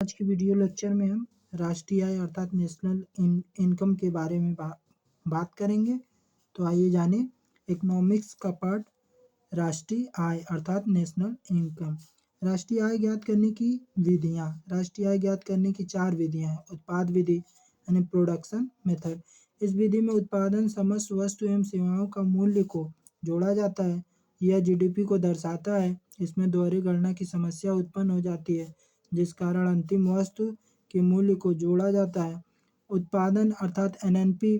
आज की video lecture में हम राष्ट्रीय आय अर्थात नेशनल इनकम के बारे में बात करेंगे। तो आइए जानें इकोनॉमिक्स का पार्ट राष्ट्रीय आय अर्थात नेशनल इनकम। राष्ट्रीय आय ज्ञात करने की विधियाँ। राष्ट्रीय आय ज्ञात करने की 4 विधियाँ हैं। उत्पाद विधि यानी प्रोडक्शन मेथड। इस विधि में उत्पादन समस्त वस्तु एवं सेवाओं का मूल्य को जोड़ा जाता है। यह जीडीपी को दर्शाता है। इसमें दोहरी गणना की समस्या उत्पन्न हो जाती है, जिस कारण अंतिम वस्तु के मूल्य को जोड़ा जाता है। उत्पादन अर्थात एनएनपी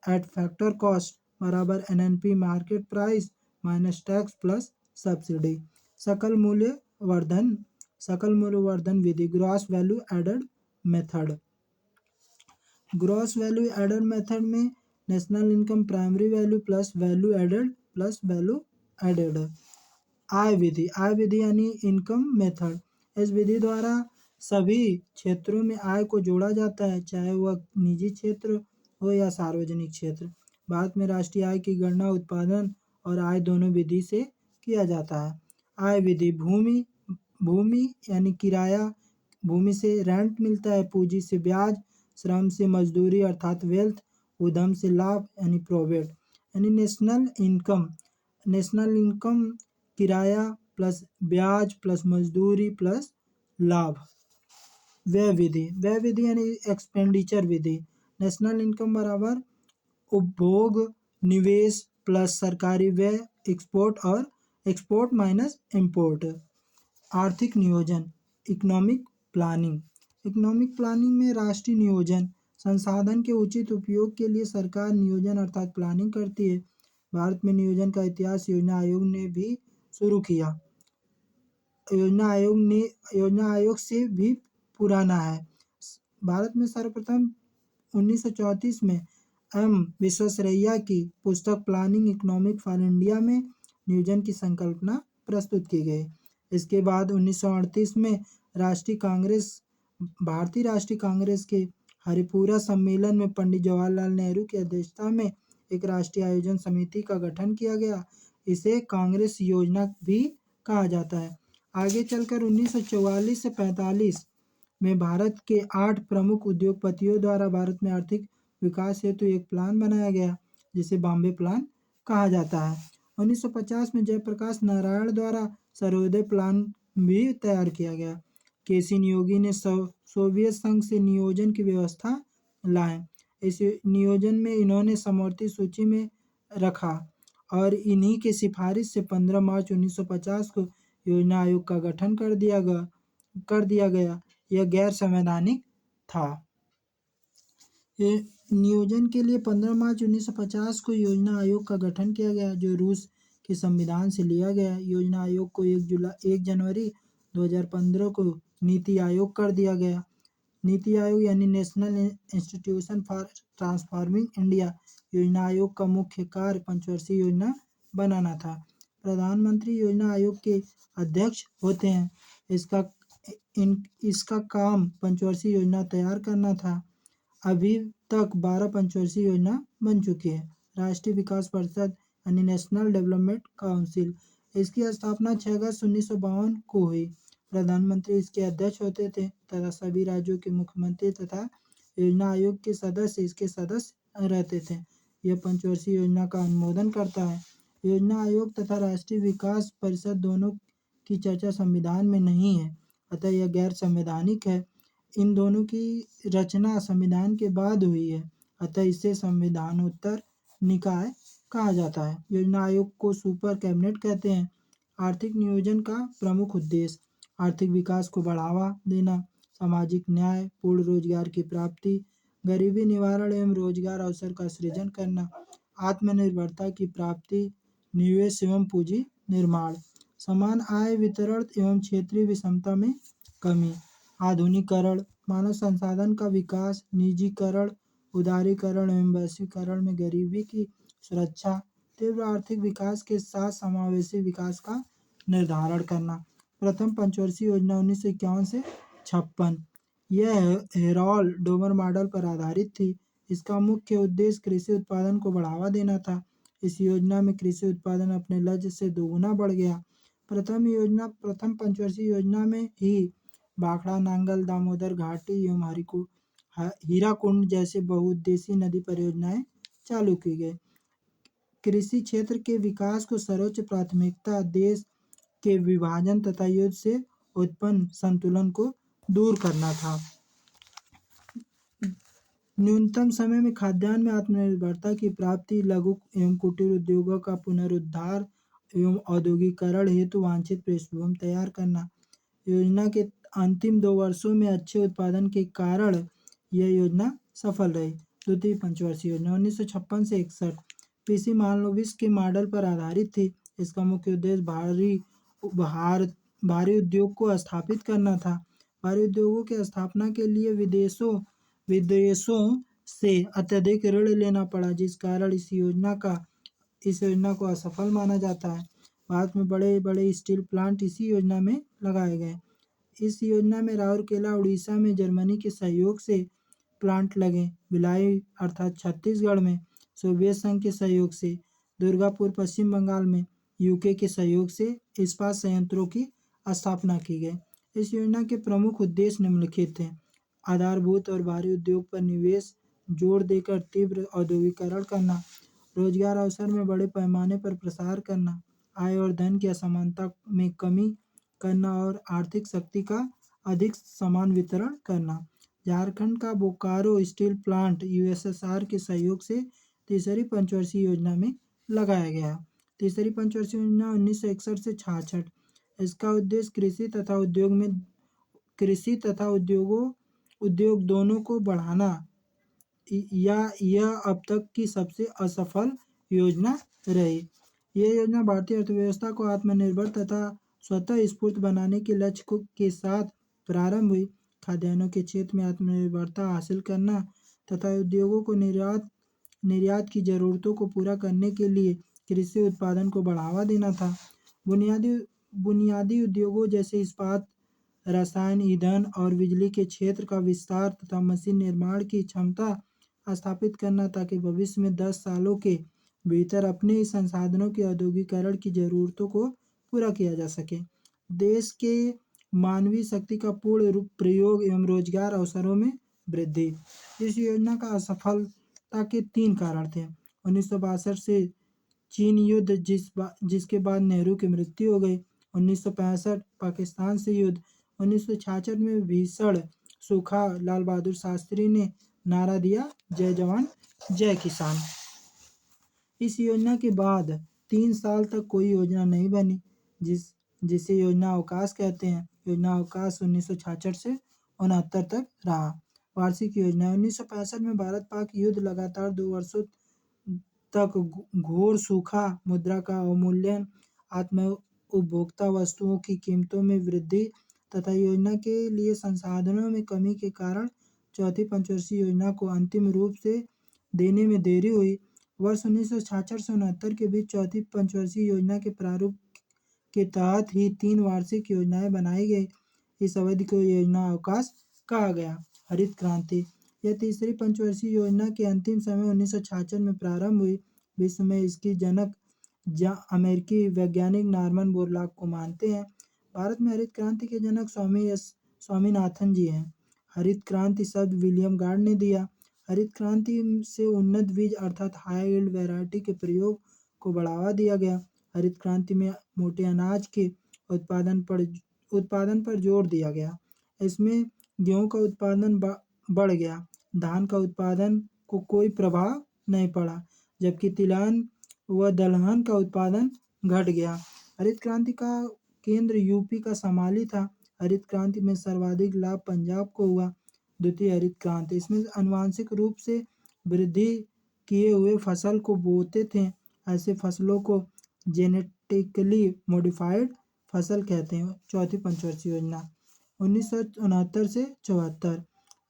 एट फैक्टर कॉस्ट बराबर NNP market price minus tax plus subsidy. सकल मूल्य वर्धन विधि gross value added method. Gross value added method में national income primary value plus value added plus value added. आय विधि यानी इनकम मेथड। इस विधि द्वारा सभी क्षेत्रों में आय को जोड़ा जाता है, चाहे वह निजी क्षेत्र हो या सार्वजनिक क्षेत्र। भारत में राष्ट्रीय आय की गणना उत्पादन और आय दोनों विधि से किया जाता है। आय विधि भूमि यानी किराया, भूमि से रेंट मिलता है, पूंजी से ब्याज, श्रम से मजदूरी अर्थात वेल्थ, उद्यम से लाभ यानी प्रॉफिट। यानी नेशनल इनकम किराया प्लस ब्याज प्लस मजदूरी प्लस लाभ। व्यय विधि यानी एक्सपेंडिचर विधि। नेशनल इनकम बराबर उपभोग निवेश प्लस सरकारी व्यय एक्सपोर्ट माइनस इम्पोर्ट। आर्थिक नियोजन इकोनॉमिक प्लानिंग में राष्ट्रीय नियोजन संसाधन के उचित उपयोग के लिए सरकार नियोजन अर्थात प्लानिंग करती है। भारत में नियोजन का इतिहास योजना आयोग ने भी शुरू किया। योजना आयोग से भी पुराना है। भारत में सर्वप्रथम 1934 में एम विश्वेश्वरैया की पुस्तक प्लानिंग इकोनॉमिक फॉर इंडिया में नियोजन की संकल्पना प्रस्तुत की गई। इसके बाद 1938 में भारतीय राष्ट्रीय कांग्रेस के हरिपुरा सम्मेलन में पंडित जवाहरलाल नेहरू की अध्यक्षता में एक राष्ट्रीय आयोजन समिति का गठन किया गया। इसे कांग्रेस योजना भी कहा जाता है। आगे चलकर 1944 से 45 में भारत के 8 प्रमुख उद्योगपतियों द्वारा भारत में आर्थिक विकास हेतु एक प्लान बनाया गया, जिसे बॉम्बे प्लान कहा जाता है। 1950 में जयप्रकाश नारायण द्वारा सर्वोदय प्लान भी तैयार किया गया। केसी नियोगी ने सोवियत संघ से नियोजन की व्यवस्था लाए। इस नियोजन में इन्होंने समवर्ती सूची में रखा और इन्हीं की सिफारिश से 15 मार्च 1950 को योजना आयोग का गठन कर दिया गया। यह गैर संवैधानिक था। नियोजन के लिए 15 मार्च 1950 को योजना आयोग का गठन किया गया, जो रूस के संविधान से लिया गया। योजना आयोग को 1 जनवरी 2015 को नीति आयोग कर दिया गया। नीति आयोग यानी national institution for transforming India. योजना आयोग का मुख्य कार्य पंचवर्षीय योजना बनाना था। प्रधानमंत्री योजना आयोग के अध्यक्ष होते हैं। इसका काम पंचवर्षीय योजना तैयार करना था। अभी तक 12 पंचवर्षीय योजना बन चुकी है। राष्ट्रीय विकास परिषद यानी नेशनल डेवलपमेंट काउंसिल, इसकी स्थापना 6 अगस्त 1952 को हुई। प्रधानमंत्री इसके अध्यक्ष होते थे तथा सभी राज्यों के मुख्यमंत्री तथा योजना आयोग के सदस्य इसके सदस्य रहते थे। यह पंचवर्षीय योजना का अनुमोदन करता है। योजना आयोग तथा राष्ट्रीय विकास परिषद दोनों की चर्चा संविधान में नहीं है, अतः यह गैर संवैधानिक है। इन दोनों की रचना संविधान के बाद हुई है, अतः इसे संविधानोत्तर निकाय कहा जाता है। योजना आयोग को सुपर कैबिनेट कहते हैं। आर्थिक नियोजन का प्रमुख उद्देश्य आर्थिक विकास को बढ़ावा देना, सामाजिक न्याय, पूर्ण रोजगार की प्राप्ति, गरीबी निवारण एवं रोजगार अवसर का सृजन करना, आत्मनिर्भरता की प्राप्ति, निवेश एवं पूंजी निर्माण, समान आय वितरण एवं क्षेत्रीय विषमता में कमी, आधुनिकीकरण, मानव संसाधन का विकास, निजीकरण, उदारीकरण एवं वैश्वीकरण में गरीबी की सुरक्षा, तीव्र आर्थिक विकास के साथ समावेशी विकास का निर्धारण करना। प्रथम पंचवर्षीय योजना 1951 से 56। यह हेरोल्ड डोमर मॉडल पर आधारित थी। इसका मुख्य उद्देश्य कृषि उत्पादन को बढ़ावा देना था। इस योजना में कृषि उत्पादन अपने लक्ष्य से दोगुना बढ़ गया। प्रथम पंचवर्षीय योजना में ही भाखड़ा नांगल दामोदर घाटी एवं हीराकुंड जैसे बहुउद्देशीय नदी परियोजनाएं चालू की गई। कृषि क्षेत्र के विकास को सर्वोच्च प्राथमिकता देश के विभाजन तथा युद्ध से उत्पन्न संतुलन को दूर करना था। न्यूनतम समय में खाद्यान्न में आत्मनिर्भरता की प्राप्ति, लघु एवं कुटीर उद्योगों का पुनरुद्धार एवं औद्योगिकरण हेतु वांछित पृष्ठभूमि तैयार करना। योजना के अंतिम 2 वर्षों में अच्छे उत्पादन के कारण यह योजना सफल रही। द्वितीय पंचवर्षीय योजना 1956 से 61 पीसी मालनोबिस के मॉडल पर आधारित थी। इसका मुख्य उद्देश्य भारी उद्योग को स्थापित करना था। भारी उद्योगों की स्थापना के लिए विदेशों से अत्यधिक ऋण लेना पड़ा, जिस कारण इस योजना को असफल माना जाता है। भारत में बड़े बड़े स्टील प्लांट इसी योजना में लगाए गए। इस योजना में राउरकेला उड़ीसा में जर्मनी के सहयोग से प्लांट लगे। भिलाई अर्थात छत्तीसगढ़ में सोवियत संघ के सहयोग से, दुर्गापुर पश्चिम बंगाल में यूके के सहयोग से इस्पात संयंत्रों की स्थापना की गई। इस योजना के प्रमुख उद्देश्य निम्नलिखित हैं: आधारभूत और भारी उद्योग पर निवेश, जोर देकर तीव्र औद्योगिकरण करना, रोजगार अवसर में बड़े पैमाने पर प्रसार करना, आय और धन की असमानता में कमी करना और आर्थिक शक्ति का अधिक समान वितरण करना। झारखंड का बोकारो स्टील प्लांट यूएसएसआर के सहयोग से तीसरी पंचवर्षीय योजना में लगाया गया। तीसरी पंचवर्षीय योजना 1961 से 66। इसका उद्देश्य कृषि तथा उद्योग दोनों को बढ़ाना यह अब तक की सबसे असफल योजना रही। यह योजना भारतीय अर्थव्यवस्था को आत्मनिर्भर तथा स्वतः स्फूर्त बनाने के लक्ष्य के साथ प्रारंभ हुई। खाद्यान्नों के क्षेत्र में आत्मनिर्भरता हासिल करना तथा उद्योगों को निर्यात की जरूरतों को पूरा करने के लिए कृषि उत्पादन को बढ़ावा देना था। बुनियादी उद्योगों जैसे इस्पात, रसायन, ईंधन और बिजली के क्षेत्र का विस्तार तथा मशीन निर्माण की क्षमता स्थापित करना, ताकि भविष्य में 10 सालों के भीतर अपने ही संसाधनों के औद्योगिकरण की जरूरतों को पूरा किया जा सके। देश के मानवीय शक्ति का पूर्ण रूप प्रयोग एवं रोजगार अवसरों में वृद्धि। इस योजना का असफलता के 3 कारण थे। 1962 से चीन युद्ध, जिसके बाद नेहरू की मृत्यु हो गई। 1965 पाकिस्तान से युद्ध। 1966 में भीषण सूखा। लाल बहादुर शास्त्री ने नारा दिया, जय जवान जय किसान। इस योजना के बाद 3 साल तक कोई योजना नहीं बनी, जिसे योजना अवकाश कहते हैं। योजना अवकाश 1966 से 69 तक रहा। वार्षिक योजना 1965 में भारत पाक युद्ध लगातार 2 वर्षों तक घोर सूखा, मुद्रा का अवमूल्यन, आत्म उपभोक्ता वस्तुओं की कीमतों में वृद्धि तथा योजना के लिए संसाधनों में कमी के कारण चौथी पंचवर्षीय योजना को अंतिम रूप से देने में देरी हुई। वर्ष 1966 से 69 के बीच चौथी पंचवर्षीय योजना के प्रारूप के तहत ही 3 वार्षिक योजनाएं बनाई गई। इस अवधि को योजना अवकाश कहा गया। हरित क्रांति यह तीसरी पंचवर्षीय योजना के अंतिम समय 1966 में प्रारंभ हुई। विश्व में इसकी जनक अमेरिकी वैज्ञानिक नॉर्मन बोरलॉग को मानते हैं। भारत में हरित क्रांति के जनक स्वामीनाथन जी हैं। हरित क्रांति शब्द विलियम गार्ड ने दिया। हरित क्रांति से उन्नत बीज अर्थात हाई यील्ड वैरायटी के प्रयोग को बढ़ावा दिया गया। हरित क्रांति में मोटे अनाज के उत्पादन पर जोर दिया गया। इसमें गेहूं का उत्पादन बढ़ गया। धान का उत्पादन को कोई प्रभाव नहीं पड़ा, जबकि तिलहन व दलहन का उत्पादन घट गया। हरित क्रांति का केंद्र यूपी का समाली था। हरित क्रांति में सर्वाधिक लाभ पंजाब को हुआ। द्वितीय हरित क्रांति, इसमें आनुवांशिक रूप से वृद्धि किए हुए फसल को बोते थे। ऐसे फसलों को जेनेटिकली मॉडिफाइड फसल कहते हैं। चौथी पंचवर्षीय योजना 1969 से 74।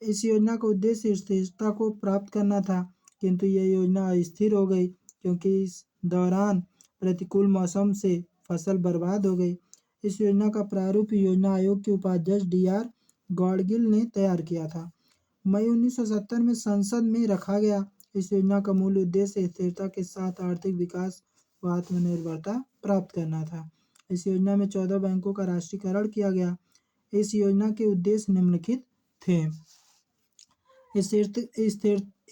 इस योजना का उद्देश्य स्थिरता को प्राप्त करना था, किंतु यह योजना अस्थिर हो गई क्योंकि इस दौरान प्रतिकूल मौसम से फसल बर्बाद हो गई। इस योजना का प्रारूप योजना आयोग के उपाध्यक्ष डी.आर. गॉडगिल ने तैयार किया था। मई 1970 में संसद में रखा गया। इस योजना का मूल उद्देश्य स्थिरता के साथ आर्थिक विकास व आत्मनिर्भरता प्राप्त करना था। इस योजना में 14 बैंकों का राष्ट्रीयकरण किया गया। इस योजना के उद्देश्य निम्नलिखित थे।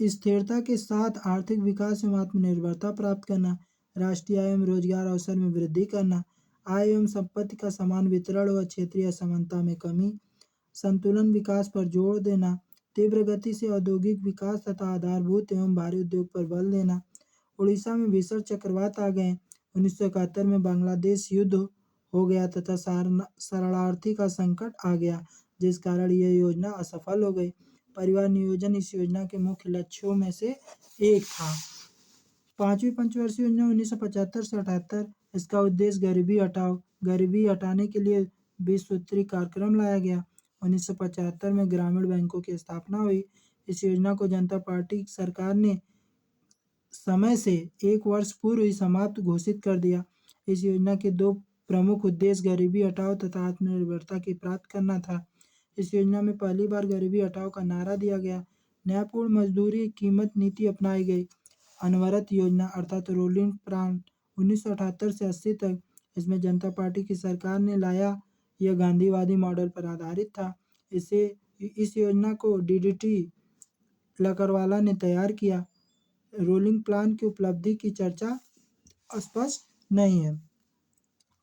स्थिरता के साथ आर्थिक विकास एवं आत्मनिर्भरता प्राप्त करना, राष्ट्रीय आय एवं रोजगार अवसर में वृद्धि करना, आय एवं संपत्ति का समान वितरण व क्षेत्रीय असमानता में कमी, संतुलन विकास पर जोर देना, तीव्र गति से औद्योगिक विकास तथा आधारभूत एवं भारी उद्योग पर बल देना। उड़ीसा में भीषण चक्रवात आ गए। 1971 में बांग्लादेश युद्ध हो गया तथा शरणार्थी का संकट आ गया, जिस कारण यह योजना असफल हो गई। परिवार नियोजन इस योजना के मुख्य लक्ष्यों में से एक था। पांचवी पंचवर्षीय योजना 1975 से 78। इसका उद्देश्य गरीबी हटाओ। गरीबी हटाने के लिए 20 सूत्री कार्यक्रम लाया गया। 1975 में ग्रामीण बैंकों की स्थापना हुई। इस योजना को जनता पार्टी सरकार ने समय से 1 वर्ष पूर्व ही समाप्त घोषित कर दिया। इस योजना के 2 प्रमुख उद्देश्य गरीबी हटाओ तथा आत्मनिर्भरता की प्राप्त करना था। इस योजना में पहली बार गरीबी हटाओ का नारा दिया गया। न्यायपूर्ण मजदूरी कीमत नीति अपनाई गई। अनवरत योजना अर्थात रोलिंग प्लान 1978 से 80 तक। इसमें जनता पार्टी की सरकार ने लाया। यह गांधीवादी मॉडल पर आधारित था। इस योजना को डीडीटी लकरवाला ने तैयार किया। रोलिंग प्लान की उपलब्धि की चर्चा स्पष्ट नहीं है।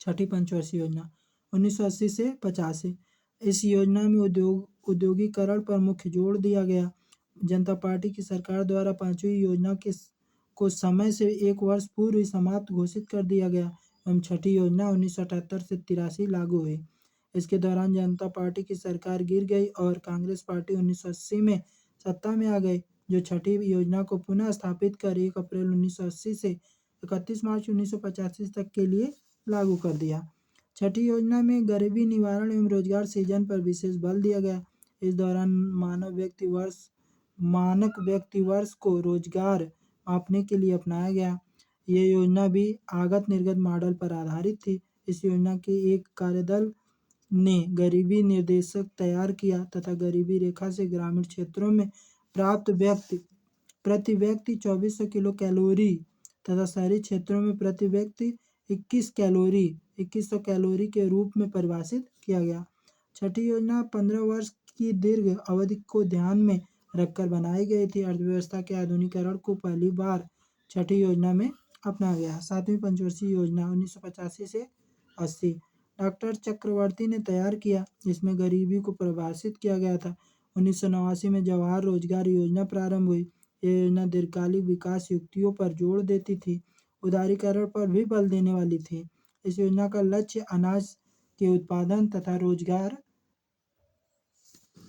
छठी पंचवर्षीय योजना 1980 से 85। इस योजना में औद्योगिकरण पर मुख्य जोर दिया गया। जनता पार्टी की सरकार द्वारा पांचवी योजना को समय से 1 वर्ष पूर्व ही समाप्त घोषित कर दिया गया एवं छठी योजना 1978 से 83 लागू हुई। इसके दौरान जनता पार्टी की सरकार गिर गई और कांग्रेस पार्टी 1980 में सत्ता में आ गई, जो छठी योजना को पुनः स्थापित कर 1 अप्रैल 1980 से 31 मार्च 1985 तक के लिए लागू कर दिया। छठी योजना में गरीबी निवारण एवं रोजगार सृजन पर विशेष बल दिया गया। इस दौरान मानक व्यक्ति वर्ष को रोजगार मापने के लिए अपनाया गया। ये योजना भी आगत निर्गत मॉडल पर आधारित थी। इस योजना के एक कार्यदल ने गरीबी निर्देशक तैयार किया तथा गरीबी रेखा से ग्रामीण क्षेत्रों में प्राप्त प्रति व्यक्ति 2400 किलो कैलोरी तथा शहरी क्षेत्रों में प्रति व्यक्ति 2100 कैलोरी के रूप में परिभाषित किया गया। छठी योजना 15 वर्ष की दीर्घ अवधि को ध्यान में रखकर बनाई गई थी। अर्थव्यवस्था के आधुनिकीकरण को पहली बार छठी योजना में अपनाया गया। सातवीं पंचवर्षीय योजना 1985 से 80 डॉक्टर चक्रवर्ती ने तैयार किया। इसमें गरीबी को परिभाषित किया गया था। 1989 में जवाहर रोजगार योजना प्रारंभ हुई। यह योजना दीर्घकालिक विकास युक्तियों पर जोर देती थी, उदारीकरण पर भी बल देने वाली थी। इस योजना का लक्ष्य अनाज के उत्पादन तथा रोजगार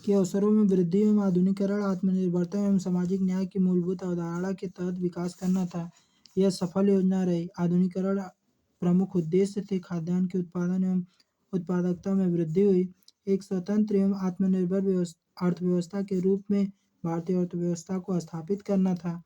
के अवसरों में वृद्धि एवं आधुनिकीकरण, आत्मनिर्भरता एवं सामाजिक न्याय की मूलभूत अवधारणा के तहत विकास करना था। यह सफल योजना रही। आधुनिकीकरण प्रमुख उद्देश्य थे। खाद्यान्न के उत्पादन एवं उत्पादकता में वृद्धि हुई। एक स्वतंत्र एवं आत्मनिर्भर अर्थव्यवस्था के रूप में भारतीय अर्थव्यवस्था को स्थापित करना था।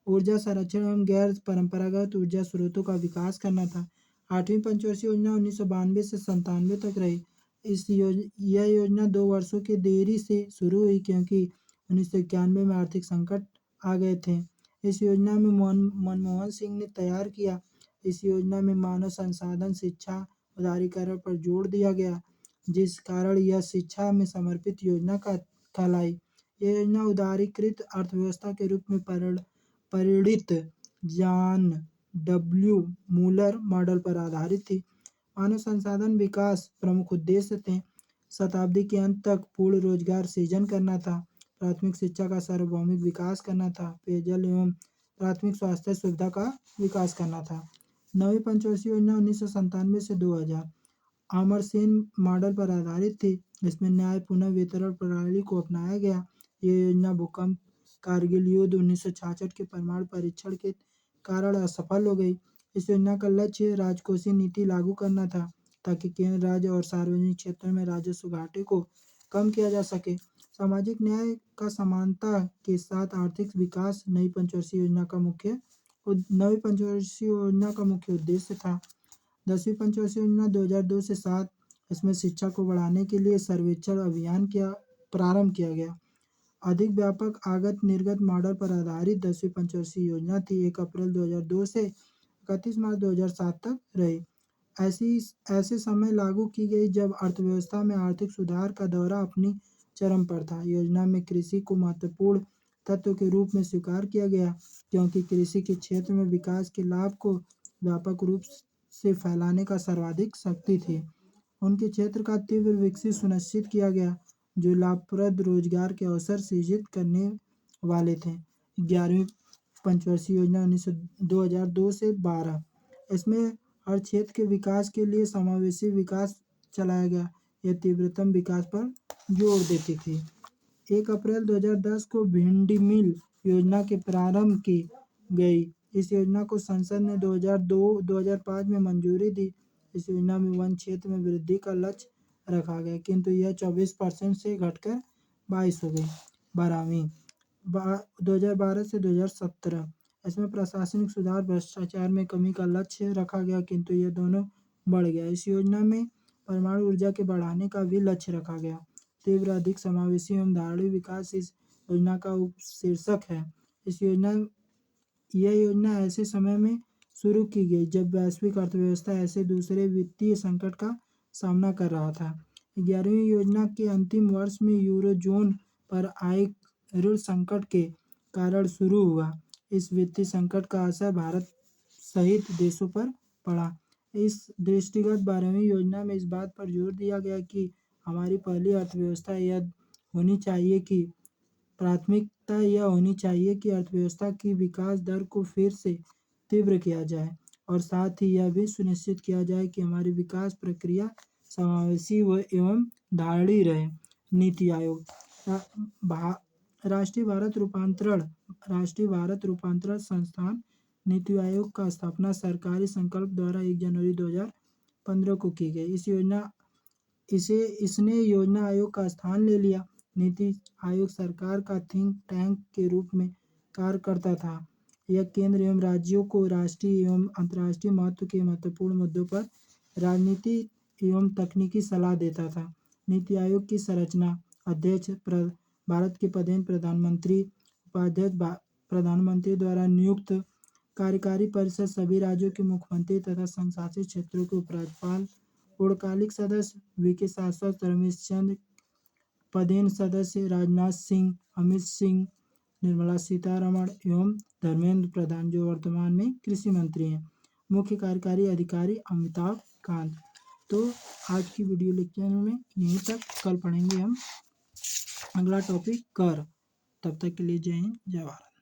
ऊर्जा संरक्षण एवं गैर परंपरागत ऊर्जा स्रोतों का विकास करना था। आठवीं पंचवर्षीय योजना 1992 से 97 तक रही। यह योजना 2 वर्षों की देरी से शुरू हुई क्योंकि 1991 में आर्थिक संकट आ गए थे। इस योजना में मनमोहन सिंह ने तैयार किया। इस योजना में मानव संसाधन, शिक्षा, उदारीकरण पर जोर दिया गया, जिस कारण यह शिक्षा में समर्पित योजना कहलाई। यह योजना उदारीकृत अर्थव्यवस्था के रूप में परिणित जॉन डब्ल्यू मूलर मॉडल पर आधारित थी। मानव संसाधन विकास प्रमुख उद्देश्य थे। शताब्दी के अंत तक पूर्ण रोजगार सृजन करना था। प्राथमिक शिक्षा का सार्वभौमिक विकास करना था। पेयजल एवं प्राथमिक स्वास्थ्य सुविधा का विकास करना था। नवी पंचवर्षीय योजना 1997 से 2000 अमरसेन मॉडल पर आधारित थी। इसमें न्याय पुनः वितरण प्रणाली को अपनाया गया। यह योजना भूकंप, कारगिल युद्ध, 1966 के परमाणु परीक्षण के कारण असफल हो गई। इस योजना का लक्ष्य राजकोषीय नीति लागू करना था ताकि केंद्र, राज्य और सार्वजनिक क्षेत्रों में राजस्व घाटे को कम किया जा सके। सामाजिक न्याय का समानता के साथ आर्थिक विकास नई पंचवर्षीय योजना का मुख्य उद्देश्य था। 10वीं पंचवर्षीय योजना 2002 से 7। इसमें शिक्षा को बढ़ाने के लिए सर्वेक्षण अभियान प्रारंभ किया गया। अधिक व्यापक आगत निर्गत मॉडल पर आधारित 10वीं पंचवर्षीय योजना थी। 1 अप्रैल 2002 से 31 मार्च 2007 तक रही। ऐसे समय लागू की गई जब अर्थव्यवस्था में आर्थिक सुधार का दौर अपनी चरम पर था। योजना में कृषि को महत्वपूर्ण तत्व के रूप में स्वीकार किया गया, क्योंकि कृषि के क्षेत्र में विकास के लाभ को व्यापक रूप से फैलाने का सर्वाधिक शक्ति थी। उनके क्षेत्र का तीव्र विकसित सुनिश्चित किया गया, जो लाभप्रद रोजगार के अवसर सृजित करने वाले थे। 11वीं पंचवर्षीय योजना 2002 से 12, इसमें हर क्षेत्र के विकास के लिए समावेशी विकास चलाया गया। यह तीव्रतम विकास पर जोर देती थी। 1 अप्रैल 2010 को भिंडी मिल योजना के प्रारंभ की गई। इस योजना को संसद ने 2002-2005 में मंजूरी दी। इस योजना में वन क्षेत्र में वृद्धि का लक्ष्य रखा गया, किंतु यह 24% से घटकर 22 हो गई। 12वीं 2012 से 2017, इसमें प्रशासनिक सुधार भ्रष्टाचार में कमी का लक्ष्य रखा गया, किंतु यह दोनों बढ़ गया। इस योजना में परमाणु ऊर्जा के बढ़ाने का भी लक्ष्य रखा गया। तीव्र, अधिक समावेशी एवं धारणीय विकास इस योजना का उपशीर्षक है। यह योजना ऐसे समय में शुरू की गई जब वैश्विक अर्थव्यवस्था ऐसे दूसरे वित्तीय संकट का सामना कर रहा था। 11वीं योजना के अंतिम वर्ष में यूरोजोन पर आए ऋण संकट के कारण शुरू हुआ। इस वित्तीय संकट का असर भारत सहित देशों पर पड़ा। इस दृष्टिगत 12वीं योजना में इस बात पर जोर दिया गया कि हमारी पहली अर्थव्यवस्था यह होनी चाहिए कि प्राथमिकता यह होनी चाहिए कि अर्थव्यवस्था की विकास दर को फिर से तीव्र किया जाए, और साथ ही यह भी सुनिश्चित किया जाए कि हमारी विकास प्रक्रिया समावेशी एवं धारणीय रहे। नीति आयोग राष्ट्रीय भारत रूपांतरण संस्थान नीति आयोग का स्थापना सरकारी संकल्प द्वारा 1 जनवरी 2015 को की गई। इसने योजना आयोग का स्थान ले लिया। नीति आयोग सरकार का थिंक टैंक के रूप में कार्य करता था। यह केंद्र एवं राज्यों को राष्ट्रीय एवं अंतर्राष्ट्रीय महत्व के महत्वपूर्ण मुद्दों पर राजनीतिक एवं तकनीकी सलाह देता था। नीति आयोग की संरचना: अध्यक्ष भारत के पदेन प्रधानमंत्री, उपाध्यक्ष प्रधानमंत्री द्वारा नियुक्त, कार्यकारी परिषद सभी राज्यों के मुख्यमंत्री तथा संघ शासित क्षेत्रों के उपराज्यपाल, पूर्णकालिक सदस्य वीके शाश्वत, रमेश चंद्र, पदेन सदस्य राजनाथ सिंह, अमित सिंह, निर्मला सीतारमण एवं धर्मेंद्र प्रधान, जो वर्तमान में कृषि मंत्री हैं। मुख्य कार्यकारी अधिकारी अमिताभ कांत। तो आज की वीडियो लेक्चर में यहीं तक। कल पढ़ेंगे हम अगला टॉपिक कर। तब तक के लिए जय हिंद, जय भारत।